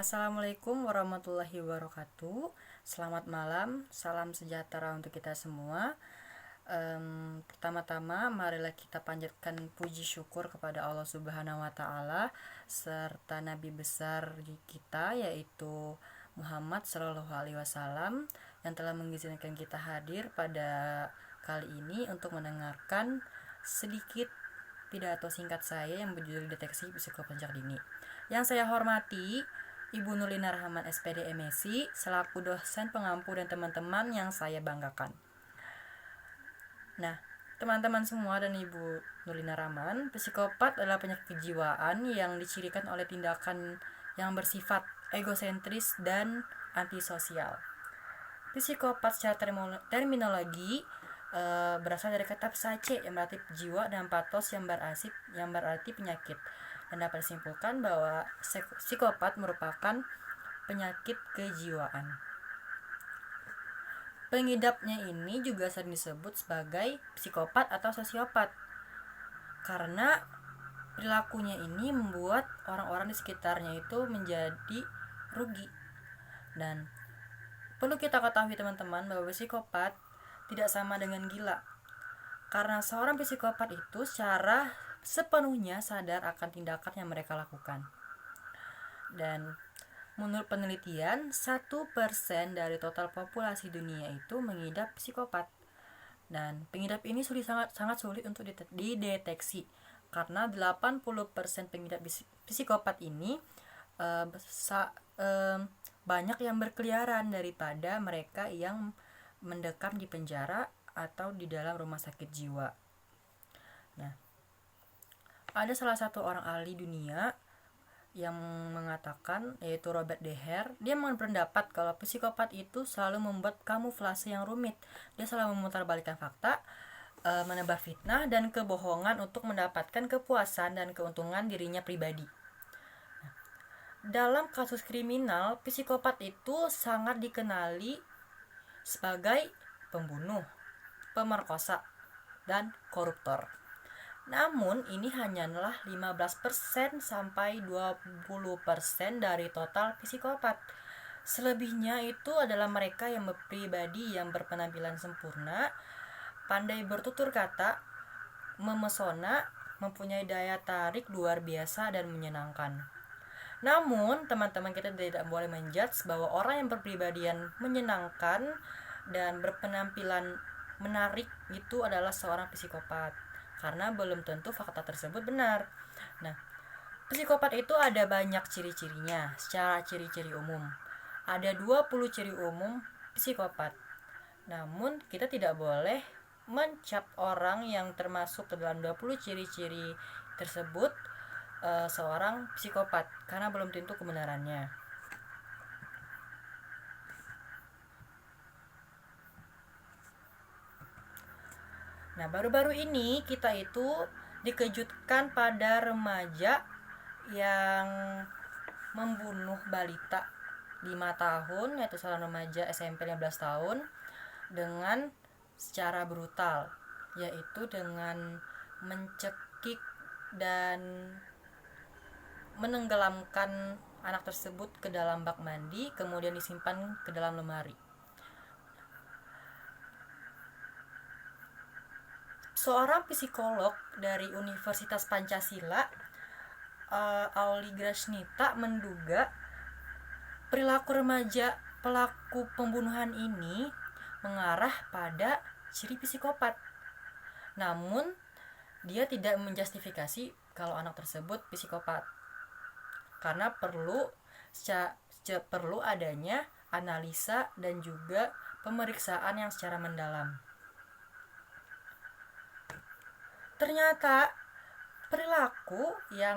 Assalamualaikum warahmatullahi wabarakatuh. Selamat malam, salam sejahtera untuk kita semua. Pertama-tama marilah kita panjatkan puji syukur kepada Allah Subhanahu wa Ta'ala serta Nabi besar kita, yaitu Muhammad Shallallahu Alaihi Wasallam, yang telah mengizinkan kita hadir pada kali ini untuk mendengarkan sedikit pidato singkat saya yang berjudul Deteksi Psikopencak Dini. Yang saya hormati Ibu Nurlina Rahman SPD MSI selaku dosen pengampu dan teman-teman yang saya banggakan. Nah, teman-teman semua dan Ibu Nurlina Rahman, psikopat adalah penyakit kejiwaan yang dicirikan oleh tindakan yang bersifat egosentris dan antisosial. Psikopat secara terminologi berasal dari kata psache yang berarti jiwa dan pathos yang berarti penyakit. Dan dapat disimpulkan bahwa psikopat merupakan penyakit kejiwaan. Pengidapnya ini juga sering disebut sebagai psikopat atau sosiopat karena perilakunya ini membuat orang-orang di sekitarnya itu menjadi rugi. Dan perlu kita ketahui teman-teman bahwa psikopat tidak sama dengan gila, karena seorang psikopat itu secara sepenuhnya sadar akan tindakan yang mereka lakukan. Dan menurut penelitian, 1% dari total populasi dunia itu mengidap psikopat. Dan pengidap ini sangat sulit untuk dideteksi karena 80% pengidap psikopat ini banyak yang berkeliaran daripada mereka yang mendekam di penjara atau di dalam rumah sakit jiwa. Nah, ada salah satu orang ahli dunia yang mengatakan, yaitu Robert Deher. Dia berpendapat kalau psikopat itu selalu membuat kamuflase yang rumit. Dia selalu memutarbalikkan fakta, menebar fitnah dan kebohongan untuk mendapatkan kepuasan dan keuntungan dirinya pribadi. Dalam kasus kriminal, psikopat itu sangat dikenali sebagai pembunuh, pemerkosa, dan koruptor. Namun ini hanyalah 15% sampai 20% dari total psikopat. Selebihnya itu adalah mereka yang berpribadi yang berpenampilan sempurna, pandai bertutur kata, memesona, mempunyai daya tarik luar biasa dan menyenangkan. Namun teman-teman kita tidak boleh menjudge bahwa orang yang berpribadian menyenangkan dan berpenampilan menarik itu adalah seorang psikopat, karena belum tentu fakta tersebut benar. Nah, psikopat itu ada banyak ciri-cirinya. Secara ciri-ciri umum, ada 20 ciri umum psikopat. Namun, kita tidak boleh mencap orang yang termasuk ke dalam 20 ciri-ciri tersebut seorang psikopat, karena belum tentu kebenarannya. Nah, baru-baru ini kita itu dikejutkan pada remaja yang membunuh balita 5 tahun, yaitu seorang remaja SMP 15 tahun, dengan secara brutal, yaitu dengan mencekik dan menenggelamkan anak tersebut ke dalam bak mandi, kemudian disimpan ke dalam lemari. Seorang psikolog dari Universitas Pancasila, Auli Grasnita, menduga perilaku remaja pelaku pembunuhan ini mengarah pada ciri psikopat. Namun, dia tidak menjustifikasi kalau anak tersebut psikopat, karena perlu adanya analisa dan juga pemeriksaan yang secara mendalam. Ternyata perilaku yang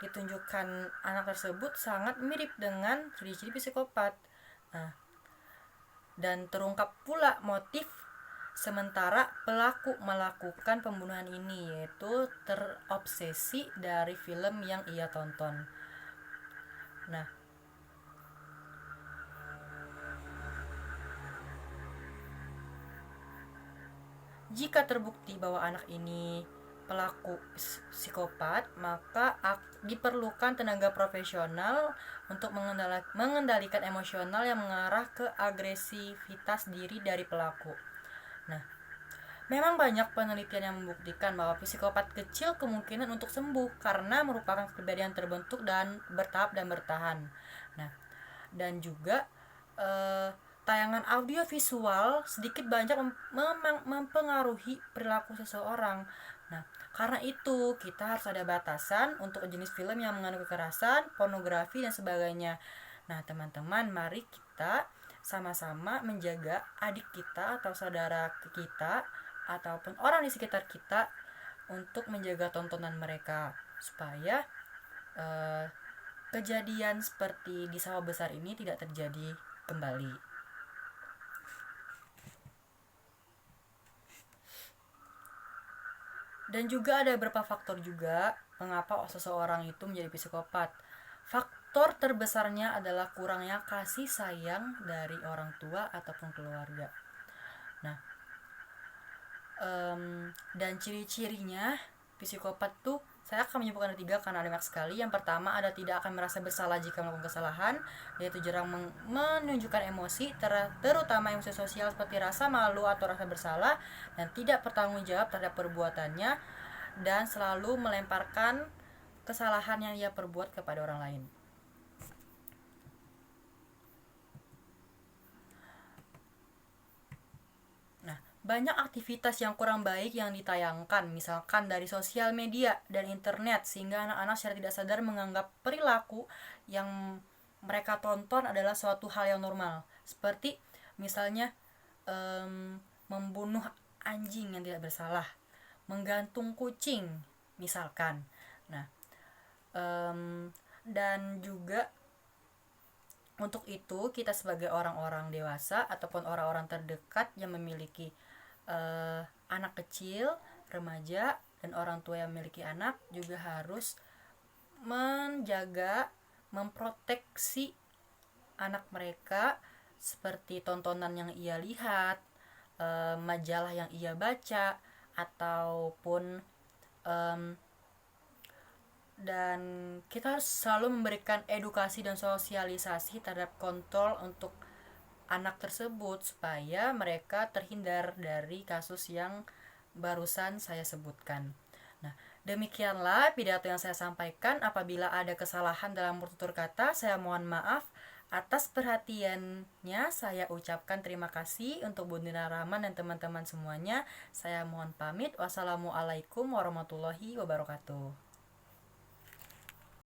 ditunjukkan anak tersebut sangat mirip dengan ciri-ciri psikopat. Dan terungkap pula motif sementara pelaku melakukan pembunuhan ini, yaitu terobsesi dari film yang ia tonton. Nah, jika terbukti bahwa anak ini pelaku psikopat, maka diperlukan tenaga profesional untuk mengendalikan emosional yang mengarah ke agresivitas diri dari pelaku. Nah, memang banyak penelitian yang membuktikan bahwa psikopat kecil kemungkinan untuk sembuh karena merupakan kepribadian terbentuk dan bertahap dan bertahan. Nah, dan juga tayangan audio visual sedikit banyak mempengaruhi perilaku seseorang. Nah, karena itu kita harus ada batasan untuk jenis film yang mengandung kekerasan, pornografi dan sebagainya. Nah, teman-teman, mari kita sama-sama menjaga adik kita atau saudara kita ataupun orang di sekitar kita untuk menjaga tontonan mereka supaya kejadian seperti di sawah besar ini tidak terjadi kembali. Dan juga ada beberapa faktor juga mengapa seseorang itu menjadi psikopat. Faktor terbesarnya adalah kurangnya kasih sayang dari orang tua ataupun keluarga. Nah, dan ciri-cirinya psikopat tuh saya akan menyebutkan ada 3 karena ada banyak sekali. Yang pertama ada tidak akan merasa bersalah jika melakukan kesalahan, yaitu jarang menunjukkan emosi, terutama emosi sosial seperti rasa malu atau rasa bersalah, dan tidak bertanggung jawab terhadap perbuatannya, dan selalu melemparkan kesalahan yang ia perbuat kepada orang lain. Banyak aktivitas yang kurang baik yang ditayangkan, misalkan dari sosial media dan internet, sehingga anak-anak secara tidak sadar menganggap perilaku yang mereka tonton adalah suatu hal yang normal. Seperti misalnya membunuh anjing yang tidak bersalah, menggantung kucing misalkan. Nah, dan juga untuk itu kita sebagai orang-orang dewasa ataupun orang-orang terdekat yang memiliki anak kecil, remaja, dan orang tua yang memiliki anak juga harus menjaga, memproteksi anak mereka seperti tontonan yang ia lihat, majalah yang ia baca, ataupun dan kita harus selalu memberikan edukasi dan sosialisasi terhadap kontrol untuk anak tersebut supaya mereka terhindar dari kasus yang barusan saya sebutkan. Nah, demikianlah pidato yang saya sampaikan. Apabila ada kesalahan dalam tutur kata, saya mohon maaf. Atas perhatiannya saya ucapkan terima kasih untuk Bunda Rahman dan teman-teman semuanya. Saya mohon pamit. Wassalamualaikum warahmatullahi wabarakatuh.